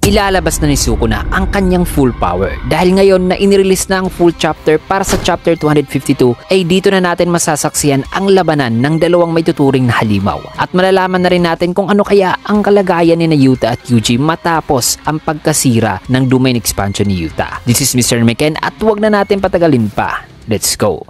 ilalabas na ni Sukuna ang kanyang full power. Dahil ngayon na inirelease na ang full chapter para sa chapter 252 ay dito na natin masasaksiyan ang labanan ng dalawang may tuturing na halimaw. At malalaman na rin natin kung ano kaya ang kalagayan ni Yuta at Yuji matapos ang pagkasira ng domain expansion ni Yuta. This is Mr. Meken at huwag na natin patagalin pa. Let's go!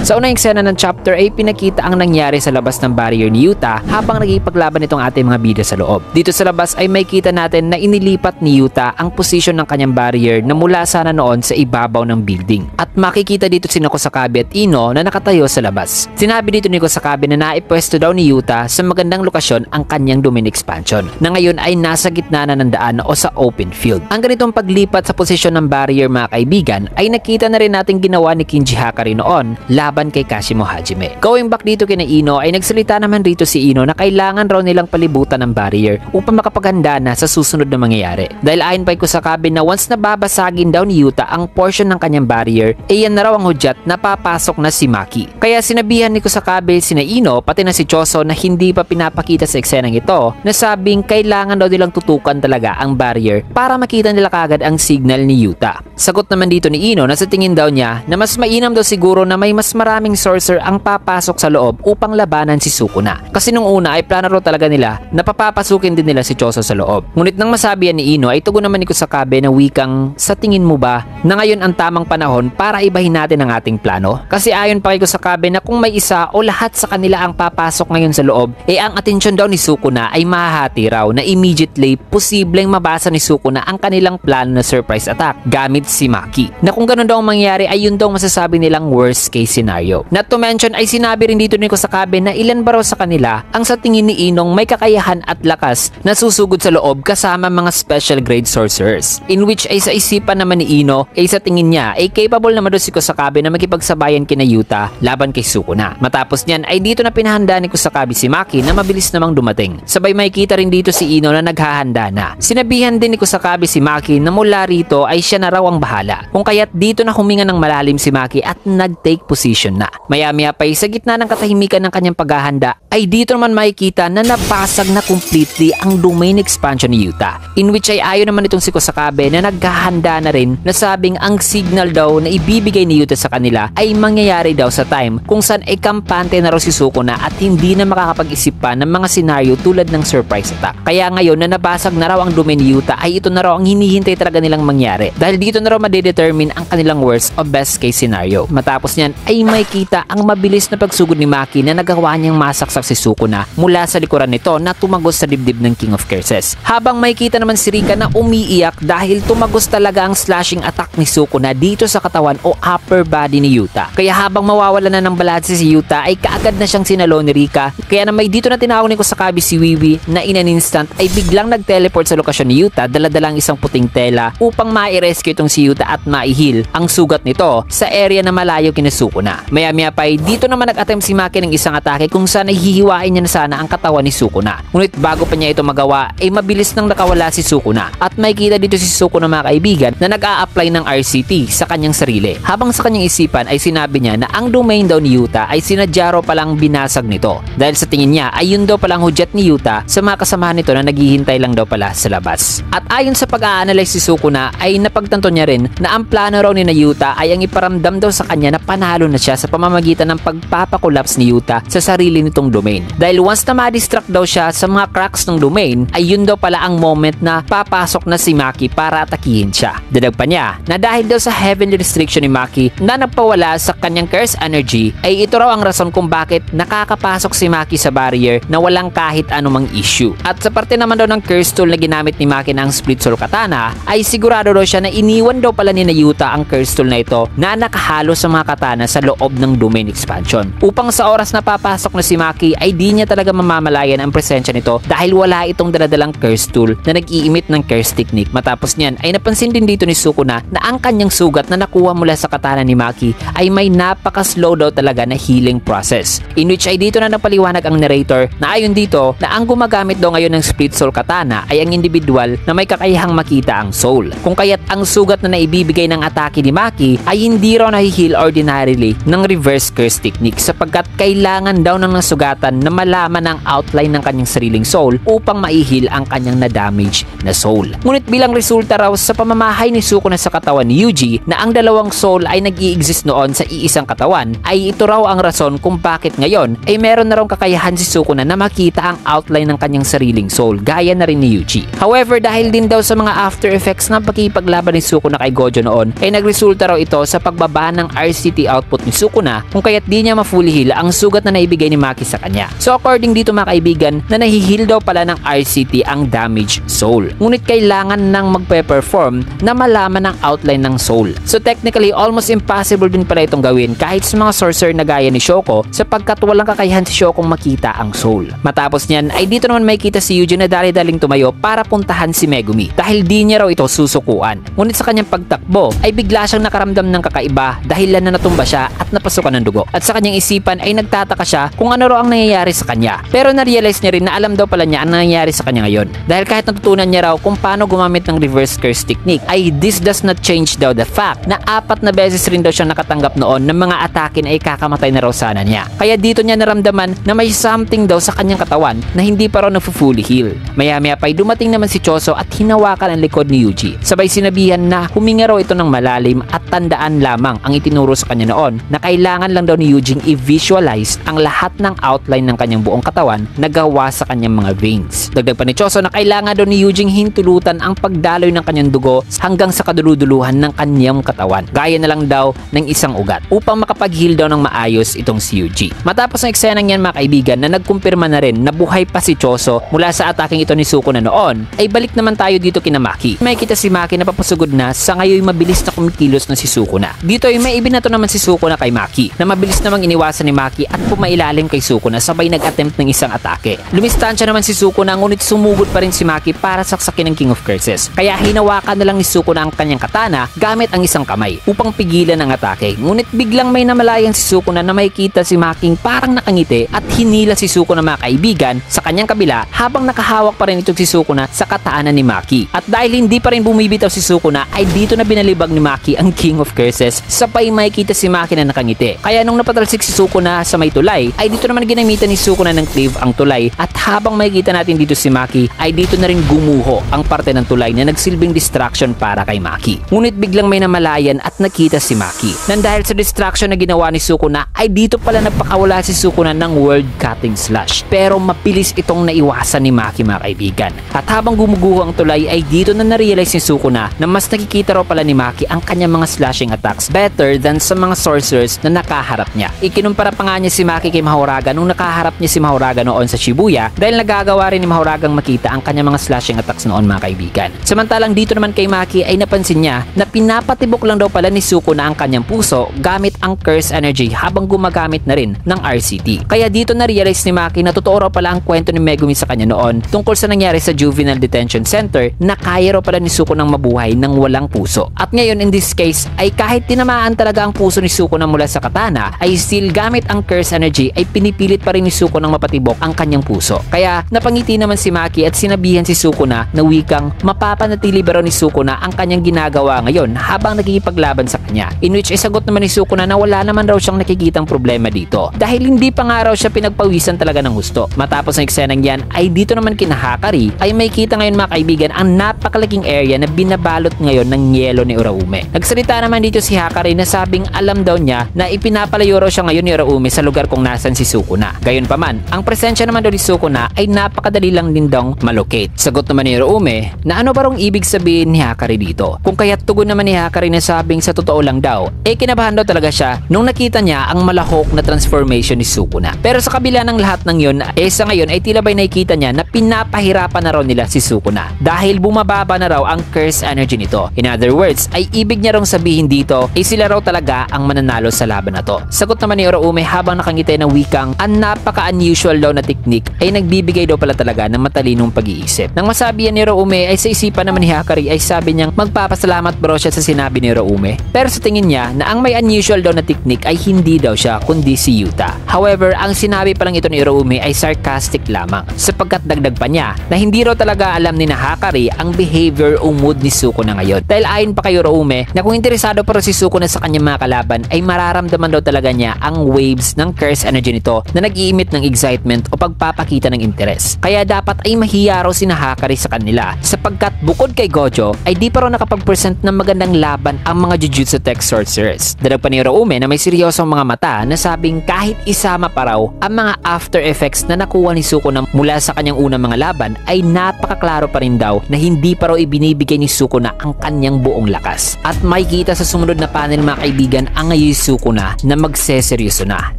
Sa unang eksena ng chapter ay pinakita ang nangyari sa labas ng barrier ni Yuta habang nagipaglaban itong ating mga bida sa loob. Dito sa labas ay may kita natin na inilipat ni Yuta ang posisyon ng kanyang barrier na mula sana noon sa ibabaw ng building. At makikita dito si Kusakabe at Ino na nakatayo sa labas. Sinabi dito ni Kusakabe na naipwesto daw ni Yuta sa magandang lokasyon ang kanyang domain expansion na ngayon ay nasa gitna na ng daan o sa open field. Ang ganitong paglipat sa posisyon ng barrier mga kaibigan ay nakita na rin natin ginawa ni Kinji Hakari noon laban kay Kashimo Hajime. Going back dito kina Ino ay nagsalita naman rito si Ino na kailangan raw nilang palibutan ng barrier upang makapaghanda na sa susunod na mangyayari. Dahil ayon pa kay Kusakabe na once na babasagin daw ni Yuta ang portion ng kanyang barrier, yan na raw ang hudyat na papasok na si Maki. Kaya sinabihan ni Kusakabe sina Ino pati na si Choso na hindi pa pinapakita sa eksenang ito na sabing kailangan daw nilang tutukan talaga ang barrier para makita nila kagad ang signal ni Yuta. Sagot naman dito ni Ino na sa tingin daw niya na mas mainam daw siguro na may mas maraming sorcerer ang papasok sa loob upang labanan si Sukuna. Kasi nung una ay plano raw talaga nila na papapasukin din nila si Choso sa loob. Ngunit nang masabi yan ni Ino ay tugon naman ni Kusakabe na wikang, sa tingin mo ba na ngayon ang tamang panahon para ibahin natin ang ating plano? Kasi ayon pa kay Kusakabe na kung may isa o lahat sa kanila ang papasok ngayon sa loob, ang atensyon daw ni Sukuna ay mahahati raw na immediately posibleng mabasa ni Sukuna ang kanilang plano na surprise attack gamit si Maki. Na kung ganun daw ang mangyari ay yun daw masasabi nilang worst case scenario. Not to mention ay sinabi rin dito ni Kusakabe na ilan ba raw sa kanila ang sa tingin ni Inong may kakayahan at lakas na susugod sa loob kasama mga special grade sorcerers. In which ay sa isipan naman ni Ino ay sa tingin niya ay capable naman daw si Kusakabe na makipagsabayan kina Yuta laban kay Sukuna. Matapos niyan ay dito na pinahanda ni Kusakabe si Maki na mabilis namang dumating. Sabay makikita rin dito si Ino na naghahanda na. Sinabihan din ni Kusakabe si Maki na mula rito ay siya na raw ang bahala. Kung kaya't dito na huminga ng malalim si Maki at nag-take position na. Maya-maya pa sa gitna ng katahimikan ng kanyang paghahanda ay dito naman makikita na nabasag na completely ang domain expansion ni Yuta. In which ay ayon naman itong si Kusakabe na naghahanda na rin na sabing ang signal daw na ibibigay ni Yuta sa kanila ay mangyayari daw sa time kung saan ay kampante na raw si Sukuna at hindi na makakapag-isip pa ng mga senaryo tulad ng surprise attack. Kaya ngayon na nabasag na raw ang domain ni Yuta ay ito na raw ang hinihintay talaga nilang mangyari. Dahil dito na raw madedetermine ang kanilang worst o best case scenario. Matapos niyan ay may kita ang mabilis na pagsugod ni Maki na nagawa niyang masaksak si Sukuna mula sa likuran nito na tumagos sa dibdib ng King of Curses. Habang may kita naman si Rika na umiiyak dahil tumagos talaga ang slashing attack ni Sukuna dito sa katawan o upper body ni Yuta. Kaya habang mawawala na ng balanse si Yuta ay kaagad na siyang sinalo ni Rika. Kaya na may dito na tinawag ni Kusakabe si Wiwi na in an instant ay biglang nag-teleport sa lokasyon ni Yuta dala-dalang isang puting tela upang ma-rescue itong si Yuta at ma-heal ang sugat nito sa area na malayo kina Sukuna. Maya-maya pa dito naman nag-attempt si Maki ng isang atake kung saan ay hihiwain niya na sana ang katawan ni Sukuna. Ngunit bago pa niya ito magawa ay mabilis nang nakawala si Sukuna at may kita dito si Sukuna mga kaibigan na nag-a-apply ng RCT sa kanyang sarili. Habang sa kanyang isipan ay sinabi niya na ang domain daw ni Yuta ay sinadya raw palang binasag nito dahil sa tingin niya ay yun daw palang hudyat ni Yuta sa mga kasamahan nito na naghihintay lang daw pala sa labas. At ayon sa pag-a-analyze si Sukuna ay napagtanto niya rin na ang plano raw ni Yuta ay ang iparamdam daw sa kanya na panalo na siya sa pamamagitan ng pagpapakolaps ni Yuta sa sarili nitong domain. Dahil once na ma-distract daw siya sa mga cracks ng domain ay yun daw pala ang moment na papasok na si Maki para atakihin siya. Dadag pa niya na dahil daw sa heavenly restriction ni Maki na nagpawala sa kanyang curse energy ay ito raw ang rason kung bakit nakakapasok si Maki sa barrier na walang kahit anumang issue. At sa parte naman daw ng curse tool na ginamit ni Maki ng Split Soul Katana ay sigurado daw siya na iniwan daw pala ni Yuta ang curse tool na ito na nakahalo sa mga katana sa loob ng domain expansion. Upang sa oras na papasok na si Maki ay di niya talaga mamamalayan ang presensya nito dahil wala itong daladalang curse tool na nag-iimit ng curse technique. Matapos niyan ay napansin din dito ni Sukuna na ang kanyang sugat na nakuha mula sa katana ni Maki ay may napaka-slow daw talaga na healing process. In which ay dito na napaliwanag ang narrator na ayon dito na ang gumagamit daw ngayon ng Split Soul Katana ay ang individual na may kakayahang makita ang soul. Kung kaya't ang sugat na naibibigay ng atake ni Maki ay hindi raw ma-heal ordinarily ng reverse curse technique sapagkat kailangan daw ng nasugatan na malaman ang outline ng kanyang sariling soul upang ma-heal ang kanyang na-damage na soul. Ngunit bilang resulta raw sa pamamahay ni Sukuna sa katawan ni Yuji na ang dalawang soul ay nag-i-exist noon sa iisang katawan, ay ito raw ang rason kung bakit ngayon ay meron na raw kakayahan si Sukuna na makita ang outline ng kanyang sariling soul gaya na rin ni Yuji. However, dahil din daw sa mga after effects ng pagkikipaglaban ni Sukuna kay Gojo noon, ay nagresulta raw ito sa pagbaba ng RCT output ni Sukuna kung kaya't di niya ma-fully heal ang sugat na naibigay ni Maki sa kanya. So according dito mga kaibigan, na nahihil daw pala ng RCT ang damaged soul. Ngunit kailangan nang magpe-perform na malaman ang outline ng soul. So technically, almost impossible din pala itong gawin kahit sa mga sorcerer na gaya ni Shoko sapagkat walang kakayahan si Shoko makita ang soul. Matapos niyan ay dito naman may kita si Yuji na dali-daling tumayo para puntahan si Megumi dahil di niya raw ito susukuan. Ngunit sa kanyang pagtakbo ay bigla siyang nakaramdam ng kakaiba dahilan na natumba siya at napasukan ng dugo. At sa kanyang isipan ay nagtataka siya kung ano raw ang nangyayari sa kanya. Pero na-realize niya rin na alam daw pala niya ang nangyayari sa kanya ngayon. Dahil kahit natutunan niya raw kung paano gumamit ng reverse curse technique ay this does not change daw the fact na 4 na beses rin daw siyang nakatanggap noon ng mga atake na ikakamatay na raw sana niya. Kaya dito niya naramdaman na may something daw sa kanyang katawan na hindi pa raw na-fully heal. Maya-maya pa'y dumating naman si Choso at hinawakan ang likod ni Yuji. Sabay sinabihan na huminga raw ito ng malalim at tandaan lamang ang itinuro sa kanya noon na kailangan lang daw ni Yuji i-visualize ang lahat ng outline ng kanyang buong katawan na gawa sa kanyang mga veins. Dagdag pa ni Choso na kailangan daw ni Yuji hintulutan ang pagdaloy ng kanyang dugo hanggang sa kaduluduluhan ng kanyang katawan. Gaya na lang daw ng isang ugat upang makapag-heal daw ng maayos itong si Yuji. Matapos ang eksenang yan mga kaibigan na nagkumpirma na rin na buhay pa si Choso mula sa ataking ito ni Sukuna noon, ay balik naman tayo dito kina Maki. May kita si Maki na papasugod na sa ngayon mabilis na kumikilos na si Sukuna. Dito ay may ibinato naman si Sukuna kay Maki na mabilis namang iniwasan ni Maki at pumailalim kay Sukuna sabay nag-attempt ng isang atake. Lumistansya naman si Sukuna ngunit sumugod pa rin si Maki para saksakin ng King of Curses. Kaya hinawakan na lang ni Sukuna ang kanyang katana gamit ang isang kamay upang pigilan ang atake. Ngunit biglang may namalayan si Sukuna na makikita si Maki parang nakangiti at hinila si Sukuna mga kaibigan sa kanyang kabila habang nakahawak pa rin itong si Sukuna sa kataanan ni Maki. At dahil hindi pa rin bumibitaw si Sukuna ay dito na binalibag ni Maki ang King of Curses sabay makikita si Maki na nakangiti. Kaya nung napatalsik si Sukuna sa may tulay ay dito naman ginamitan ni Sukuna ng cleave ang tulay at habang makikita natin dito si Maki ay dito na rin gumuho ang parte ng tulay na nagsilbing distraction para kay Maki. Ngunit biglang may namalayan at nakita si Maki. Nang dahil sa distraction na ginawa ni Sukuna ay dito pala nagpakawala si Sukuna ng World Cutting Slash. Pero mabilis itong naiwasan ni Maki mga kaibigan. At habang gumuguho ang tulay ay dito na na-realize ni Sukuna na mas nakikita raw pala ni Maki ang kanyang mga slashing attacks better than sa mga sorcerers na nakaharap niya. Ikinumpara pa nga niya si Maki kay Mahoraga nung nakaharap niya si Mahoraga noon sa Shibuya dahil nagagawa rin ni Mahoragang makita ang kanyang mga slashing attacks noon mga kaibigan. Samantalang dito naman kay Maki ay napansin niya na pinapatibok lang daw pala ni Sukuna ang kanyang puso gamit ang curse energy habang gumagamit na rin ng RCT. Kaya dito na-realize ni Maki na totoo raw pala ang kwento ni Megumi sa kanya noon tungkol sa nangyari sa Juvenile Detention Center na kaya raw pala ni Sukuna mabuhay ng walang puso. At ngayon in this case ay kahit tinamaan talaga ang puso ni Sukuna mula sa katana ay still gamit ang curse energy ay pinipilit pa rin ni Sukuna mapatibok ang kanyang puso. Kaya napangiti naman si Maki at sinabihan si Sukuna na wikang mapapanatili ba raw ni Sukuna ang kanyang ginagawa ngayon habang nagkikipaglaban sa kanya. In which ay sagot naman ni Sukuna na wala naman raw siyang nakikitang problema dito dahil hindi pa nga raw siya pinagpawisan talaga ng gusto. Matapos ang eksenang yan ay dito naman kina Hakari ay may kita ngayon mga kaibigan ang napakalaking area na binabalot ngayon ng yelo ni Uraume. Nagsalita naman dito si Hakari na sabing alam daw niya na ipinapalayo raw siya ngayon ni Uraume sa lugar kung nasan si Sukuna. Gayunpaman, ang presensya naman daw ni Sukuna ay napakadali lang din daw malocate. Sagot naman ni Uraume na ano ba rong ibig sabihin ni Hakari dito? Kung kaya't tugon naman ni Hakari na sabing sa totoo lang daw, kinabahan daw talaga siya nung nakita niya ang malahok na transformation ni Sukuna. Pero sa kabila ng lahat ng yun, sa ngayon ay tila ba'y nakikita niya na pinapahirapan na raw nila si Sukuna dahil bumababa na raw ang curse energy nito. In other words, ay ibig niya raw sabihin dito sila raw talaga ang mananalo sa laban na to. Sagot naman ni Uraume habang nakangiti ng wikang ang napaka-unusual daw na technique ay nagbibigay daw pala talaga ng matalinong pag-iisip. Nang masabi yan ni Uraume ay sa isipan naman ni Hakari ay sabi niyang magpapasalamat bro siya sa sinabi ni Uraume. Pero sa tingin niya na ang may unusual daw na technique ay hindi daw siya kundi si Yuta. However, ang sinabi pa lang ito ni Uraume ay sarcastic lamang sapagkat dagdag pa niya na hindi raw talaga alam ni Hakari ang behavior o mood ni Sukuna ngayon. Dahil ayon pa kay Uraume na kung interesado pa si Sukuna sa sa kanyang mga kalaban ay mararamdaman daw talaga niya ang waves ng curse energy nito na nag-iimit ng excitement o pagpapakita ng interes. Kaya dapat ay mahiya raw si Hakari sa kanila sapagkat bukod kay Gojo ay di pa raw nakapag-present ng magandang laban ang mga Jujutsu Tech Sorcerers. Dalag pa ni Uroume na may seryosong mga mata na sabing kahit isama pa raw ang mga after effects na nakuha ni Sukuna mula sa kanyang unang mga laban ay napakaklaro pa rin daw na hindi pa raw ibinibigay ni Sukuna ang kanyang buong lakas. At makikita sa sumunod na panel mga kaibigan ang ngayon Sukuna na magseseryoso na,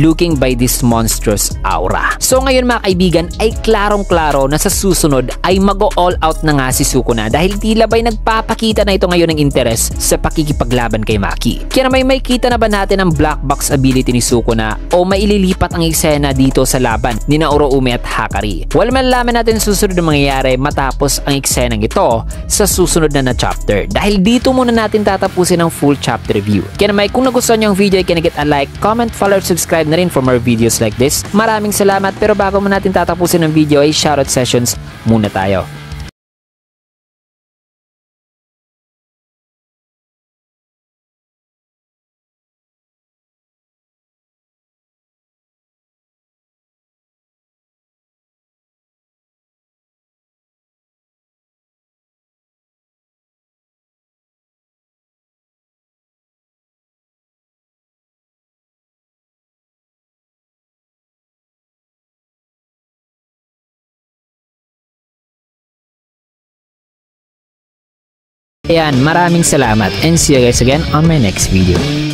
looking by this monstrous aura. So ngayon mga kaibigan ay klarong-klaro na sa susunod ay mag-all out na nga si Sukuna dahil tila ba'y nagpapakita na ito ngayon ng interes sa pakikipaglaban kay Maki. Kaya naman may kita na ba natin ang black box ability ni Sukuna o maililipat ang eksena dito sa laban ni Uroume at Hakari? Well, malalaman natin susunod na mangyayari matapos ang eksenang ito sa susunod na chapter. Dahil dito muna natin tatapusin ang full chapter review. Kaya naman kung nagustuhan niyo ang video ay can get a like, comment, follow, subscribe na rin for more videos like this. Maraming salamat, pero bago mo natin tatapusin ang video ay shoutout sessions muna tayo. Ayan, maraming salamat and see you guys again on my next video.